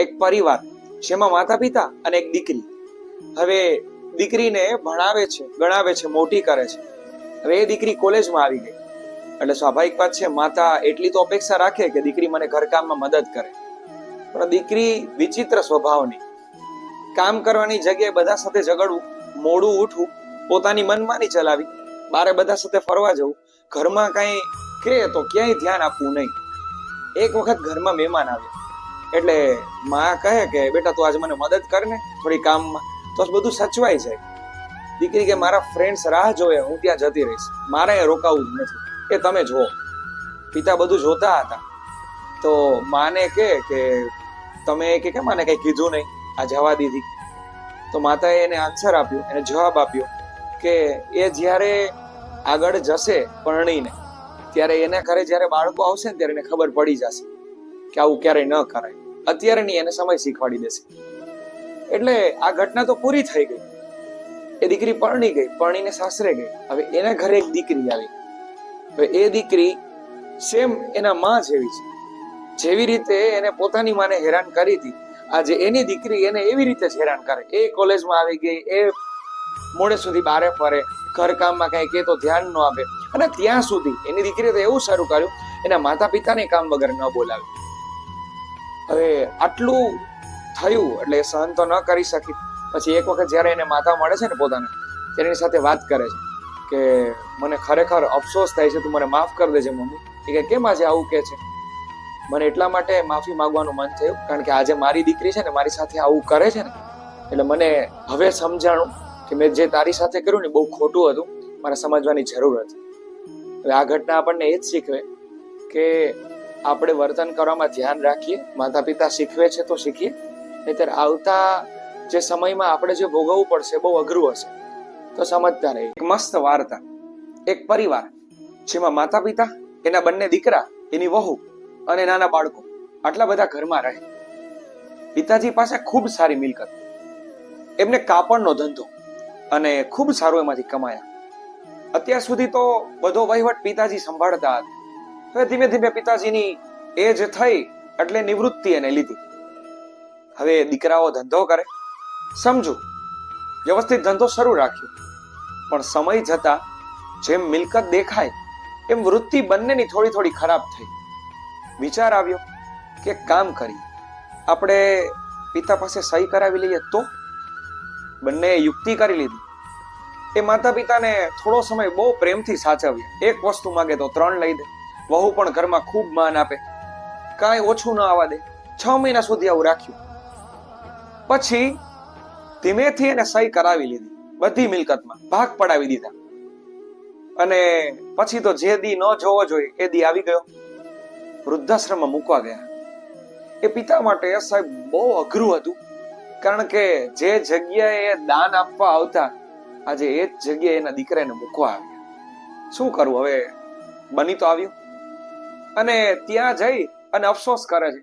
એક પરિવાર જેમાં માતા પિતા અને એક દીકરી. હવે દીકરીને ભણાવે છે, ગણાવે છે, મોટી કરે છે. હવે એ દીકરી કોલેજમાં આવી ગઈ એટલે સ્વાભાવિક વાત છે, માતા એટલી તો અપેક્ષા રાખે કે દીકરી મને ઘરકામમાં મદદ કરે. પણ દીકરી વિચિત્ર સ્વભાવની, કામ કરવાની જગ્યાએ બધા સાથે ઝઘડવું, મોડું ઉઠવું, પોતાની મનમાની ચલાવી, બારે બધા સાથે ફરવા જવું, ઘરમાં કઈ કે તો ક્યાંય ધ્યાન આપવું નહીં. એક વખત ઘરમાં મહેમાન આવ્યા એટલે માં કહે કે બેટા તું આજે મને મદદ કર ને થોડી કામમાં, તો બધું સચવાઈ જાય. દીકરી કે મારા ફ્રેન્ડ્સ રાહ જોવે, હું ત્યાં જતી રહીશ, મારે રોકાવું જ નથી, એ તમે જુઓ. પિતા બધું જોતા હતા તો માને કે તમે કે માને કઈ કીધું નહીં, આ જવા દીધી. તો માતાએ એને આન્સર આપ્યો, એને જવાબ આપ્યો કે એ જ્યારે આગળ જશે પરણીને, ત્યારે એના ઘરે જ્યારે બાળકો આવશે ને ત્યારે એને ખબર પડી જશે કે આવું ક્યારેય ન કરાય. અત્યારે નહીં, એને સમય શીખવાડી દેશે. એટલે આ ઘટના તો પૂરી થઈ ગઈ. એ દીકરી પરણી ગઈ, પરણીને સાસરે ગઈ. હવે એના ઘરે એક દીકરી આવી. હવે એ દીકરી સેમ એના માં જેવી છે. જેવી રીતે એને પોતાની માને હેરાન કરી હતી, આજે એની દીકરી એને એવી રીતે જ હેરાન કરે. એ કોલેજમાં આવી ગઈ, એ મોડે સુધી બારે ફરે, ઘર કામમાં કઈ કે તો ધ્યાન ન આપે. અને ત્યાં સુધી એની દીકરીએ તો એવું શરૂ કર્યું, એના માતા પિતાને કામ વગર ન બોલાવ્યું. હવે આટલું થયું એટલે એ સહન તો ન કરી શકી. પછી એક વખત જયારે એને માતા મળે છે ને પોતાને, ત્યારે એની સાથે વાત કરે છે કે મને ખરેખર અફસોસ થાય છે, તું મને માફ કરી દેજે મમ્મી. એ કે કેમ આજે આવું કે છે? મને એટલા માટે માફી માંગવાનું મન થયું કારણ કે આજે મારી દીકરી છે ને મારી સાથે આવું કરે છે ને, એટલે મને હવે સમજાણું કે મેં જે તારી સાથે કર્યું ને બહુ ખોટું હતું, મારે સમજવાની જરૂર હતી. હવે આ ઘટના આપણને એ જ શીખવે કે આપણે વર્તન કરવામાં ધ્યાન રાખીએ. માતા પિતા શીખવે છે તો શીખીએ, નહીંતર આવતા જે સમયમાં આપણે જે ભોગવવું પડશે બહુ અઘરું હશે, તો સમજતા રહીએ. એક મસ્ત વાર્તા. એક પરિવાર જેમાં માતા પિતા, એના બંને દીકરા, એની વહુ અને નાના બાળકો આટલા બધા ઘરમાં રહે. પિતાજી પાસે ખૂબ સારી મિલકત, એમને કાપડનો ધંધો અને ખૂબ સારું એમાંથી કમાયા. અત્યાર સુધી તો બધો વહીવટ પિતાજી સંભાળતા હતા. હવે ધીમે ધીમે પિતાજીની એજ થઈ એટલે નિવૃત્તિ એને લીધી. હવે દીકરાઓ ધંધો કરે, સમજો વ્યવસ્થિત ધંધો શરૂ રાખ્યો. પણ સમય જતા જેમ મિલકત દેખાય એમ વૃત્તિ બંનેની થોડી થોડી ખરાબ થઈ. વિચાર આવ્યો કે કામ કરીએ, આપણે પિતા પાસે સહી કરાવી લઈએ. તો બંને યુક્તિ કરી લીધી. એ માતા પિતાને થોડો સમય બહુ પ્રેમથી સાચવ્યા. એક વસ્તુ માંગે તો 3 લઈ દે. વહુ પણ ઘરમાં ખૂબ માન આપે, કાંઈ ઓછું ન આવવા દે. 6 મહિના સુધી આવું રાખ્યું. પછી ધીમેથી એને સહી કરાવી લીધી, બધી મિલકતમાં ભાગ પડાવી દીધા. અને પછી તો જે દી ન જોવો જોઈએ એ દી આવી ગયો. વૃદ્ધાશ્રમમાં મૂકવા ગયા. એ પિતા માટે સાહેબ બહુ અઘરું હતું, કારણ કે જે જગ્યાએ દાન આપવા આવતા, આજે એ જ જગ્યાએ એના દીકરાને મૂકવા આવ્યા. શું કરવું? હવે બની તો આવ્યું. અને ત્યાં જઈ અને અફસોસ કરે છે.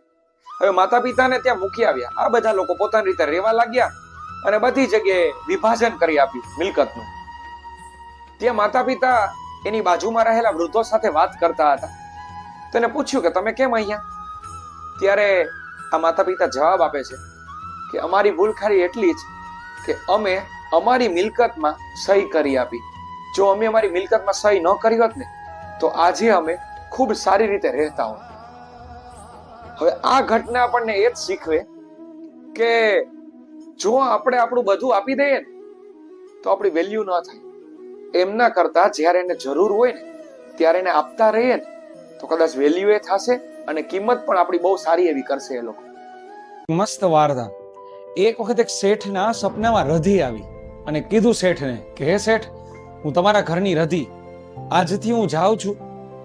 હવે માતા પિતાને ત્યાં મૂકી આવ્યા. આ બધા લોકો પોતાની રીતે રહેવા લાગ્યા અને બધી જગ્યાએ વિભાજન કરી આપ્યું મિલકતનું. ત્યાં માતા પિતા એની બાજુમાં રહેલા વૃદ્ધો સાથે વાત કરતા હતા. તેને પૂછ્યું કે તમે કેમ અહીંયા? ત્યારે આ માતા પિતા જવાબ આપે છે કે અમારી ભૂલ ખાલી એટલી જ કે અમે અમારી મિલકતમાં સહી કરી આપી. જો અમે અમારી મિલકતમાં સહી ન કરી હોત ને તો આજે અમે ખૂબ સારી રીતે રહેતા હોત. હવે આ ઘટના આપણને એ જ શીખવે કે જો આપણે આપણું બધું આપી દઈએ ને તો આપણી વેલ્યુ ન થાય. એમના કરતા જ્યારે એને જરૂર હોય ને ત્યારે એને આપતા રહીએ ને તો કદાચ વેલ્યુ એ થશે અને કિંમત પણ આપણી બહુ સારી એવી કરશે એ લોકો. મસ્ત વાર્તા. એક વખત એક શેઠના સપનામાં રધી આવી અને કીધું શેઠને કે હે શેઠ, હું તમારા ઘરની રધી, આજથી હું જાઉં છું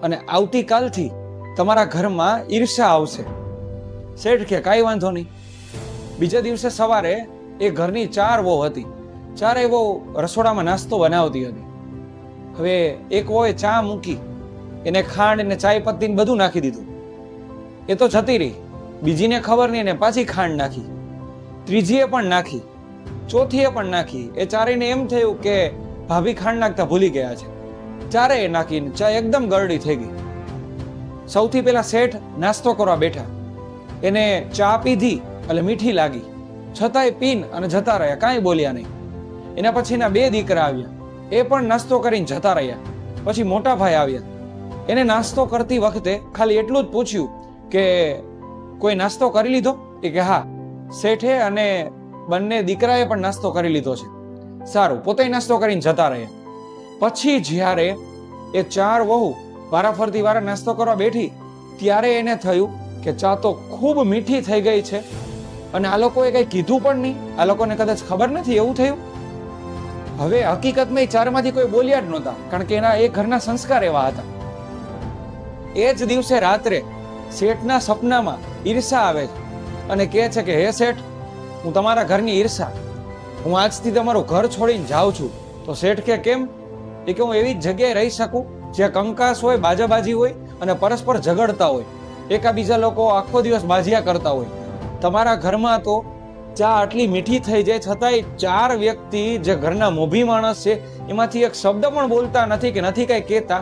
અને આવતીકાલથી તમારા ઘરમાં ઈર્ષા આવશે. શેઠ કે કાંઈ વાંધો નહીં. બીજા દિવસે સવારે એ ઘરની 4 વહુ હતી. 4 વહુ રસોડામાં નાસ્તો બનાવતી હતી. હવે એક વહુએ ચા મૂકી, એને ખાંડ ને ચાય પત્તી બધું નાખી દીધું. એ તો જતી રહી. બીજીને ખબર નહીં, એને પાછી ખાંડ નાખી. ત્રીજીએ પણ નાખી, ચોથીએ પણ નાખી. એ ચારેયને એમ થયું કે ભાભી ખાંડ નાખતા ભૂલી ગયા છે. ચારેય નાખીને ચા એકદમ ગરડી થઈ ગઈ. સૌથી પહેલા શેઠ નાસ્તો કરવા બેઠા. એને ચા પીધી એટલે મીઠી લાગી, છતાંય પીન અને જતા રહ્યા, કાંઈ બોલ્યા નહીં. એના પછીના 2 દીકરા આવ્યા, એ પણ નાસ્તો કરીને જતા રહ્યા. પછી મોટા ભાઈ આવ્યા, એને નાસ્તો કરતી વખતે ખાલી એટલું જ પૂછ્યું કે કોઈ નાસ્તો કરી લીધો? એ કે હા, શેઠે અને બંને દીકરાએ પણ નાસ્તો કરી લીધો છે. સારું, પોતે નાસ્તો કરીને જતા રહ્યા. પછી જ્યારે એ 4 વહુ વારાફરતી વારા નાસ્તો કરવા બેઠી ત્યારે એને થયું કે ચા તો ખૂબ મીઠી થઈ ગઈ છે અને આ લોકોએ કંઈ કીધું પણ નહીં, આ લોકોને કદાચ ખબર નથી, એવું થયું. હવે હકીકતમાં એ 4માંથી કોઈ બોલ્યા જ નહોતા, કારણ કે એના એ ઘરના સંસ્કાર એવા હતા. એ જ દિવસે રાત્રે શેઠના સપનામાં ઈર્ષા આવે છે અને કહે છે કે હે શેઠ, હું તમારા ઘરની ઈર્ષા, હું આજથી તમારું ઘર છોડીને જાઉં છું. તો શેઠ કે કેમ? એ કે હું એવી જ જગ્યાએ રહી શકું જ્યાં કંકાસ હોય, બાજાબાજી હોય અને પરસ્પર ઝઘડતા હોય, એકાબીજા લોકો આખો દિવસ બાજીયા કરતા હોય. તમારા ઘરમાં તો ચા આટલી મીઠી થઈ જાય છતાંય 4 વ્યક્તિ જે ઘરના મોભી માણસ છે એમાંથી એક શબ્દ પણ બોલતા નથી કે નથી કઈ કહેતા,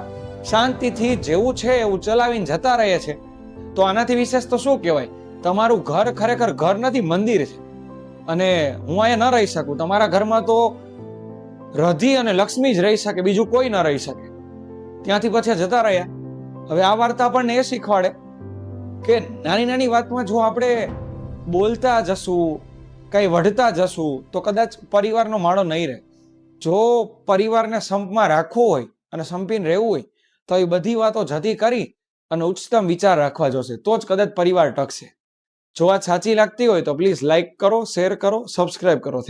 શાંતિથી જેવું છે એવું ચલાવીને જતા રહે છે. તો આનાથી વિશેષ તો શું કહેવાય? તમારું ઘર ખરેખર ઘર નથી, મંદિર છે. અને હું અહીંયા ન રહી શકું. તમારા ઘરમાં તો રધી અને લક્ષ્મી જ રહી શકે, બીજું કોઈ ન રહી શકે. ત્યાંથી પછી જતા રહ્યા. હવે આ વાર્તા આપણને એ શીખવાડે કે નાની નાની વાતમાં જો આપણે બોલતા જશું, કંઈ વઢતા જશું તો કદાચ પરિવારનો માળો નહીં રહે. જો પરિવારને સંપમાં રાખવો હોય અને સંપીને રહેવું હોય તો એ બધી વાતો જતી કરી અને ઉચ્ચતમ વિચાર રાખવા જોશે, તો જ કદાચ પરિવાર ટકશે. જો વાત સાચી લાગતી હોય તો પ્લીઝ લાઈક કરો, શેર કરો, સબસ્ક્રાઈબ કરો.